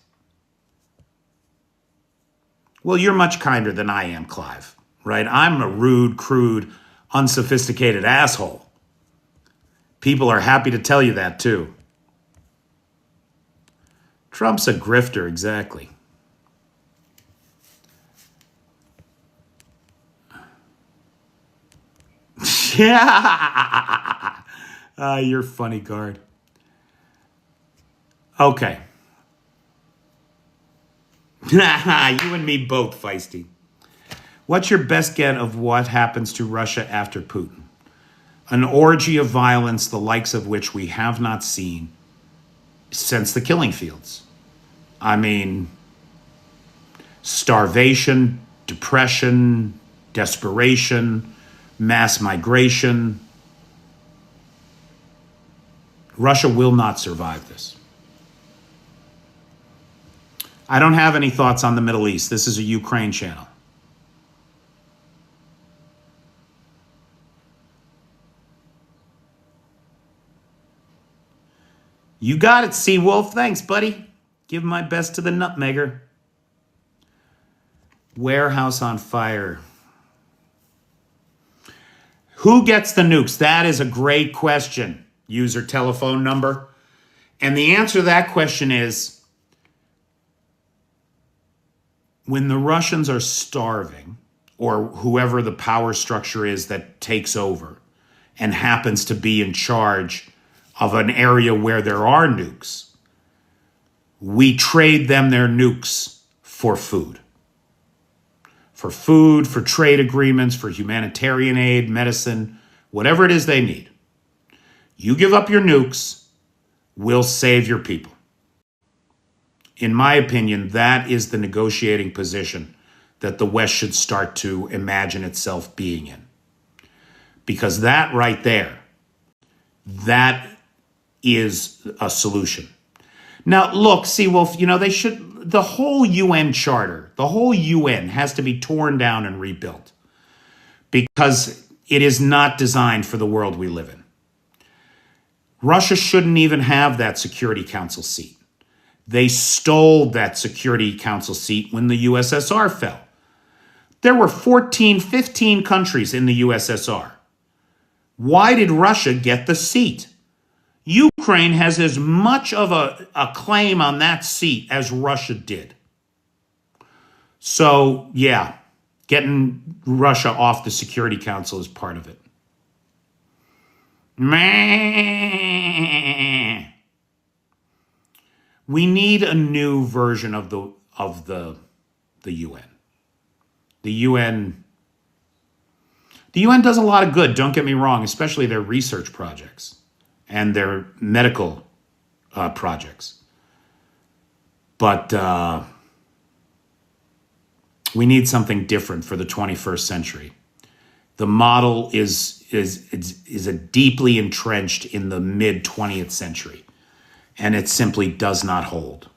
Well, you're much kinder than I am, Clive, right? I'm a rude, crude, unsophisticated asshole. People are happy to tell you that, too. Trump's a grifter, exactly. Yeah. You're funny, guard. Okay. You and me both, Feisty. What's your best guess of what happens to Russia after Putin? An orgy of violence, the likes of which we have not seen since the killing fields. I mean, starvation, depression, desperation, mass migration. Russia will not survive this. I don't have any thoughts on the Middle East. This is a Ukraine channel. You got it, Seawolf. Thanks, buddy. Give my best to the nutmegger. Warehouse on fire. Who gets the nukes? That is a great question. User telephone number. And the answer to that question is, when the Russians are starving, or whoever the power structure is that takes over and happens to be in charge of an area where there are nukes, we trade them their nukes for food. For food, for trade agreements, for humanitarian aid, medicine, whatever it is they need. You give up your nukes, we'll save your people. In my opinion, that is the negotiating position that the West should start to imagine itself being in. Because that right there, that is a solution. Now, look, Seawolf, the whole UN charter, the whole UN has to be torn down and rebuilt because it is not designed for the world we live in. Russia shouldn't even have that Security Council seat. They stole that Security Council seat when the USSR fell. There were 14, 15 countries in the USSR. Why did Russia get the seat? Ukraine has as much of a claim on that seat as Russia did. So, yeah, getting Russia off the Security Council is part of it. Meh. We need a new version of of the UN. The UN does a lot of good, don't get me wrong, especially their research projects and their medical projects. But we need something different for the 21st century. The model is a deeply entrenched in the mid 20th century, and it simply does not hold.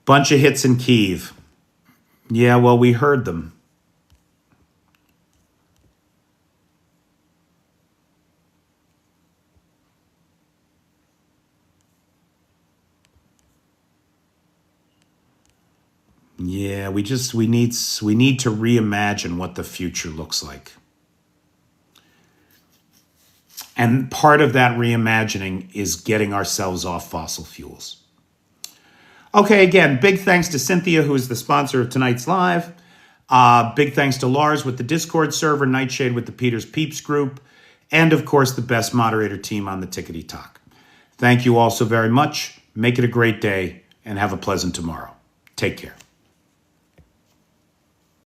Bunch of hits in Kyiv. Yeah, well, we heard them. Yeah, we need to reimagine what the future looks like. And part of that reimagining is getting ourselves off fossil fuels. Okay, again, big thanks to Cynthia, who is the sponsor of tonight's live. Big thanks to Lars with the Discord server, Nightshade with the Peters Peeps group, and of course, the best moderator team on the Tickety Talk. Thank you all so very much. Make it a great day and have a pleasant tomorrow. Take care.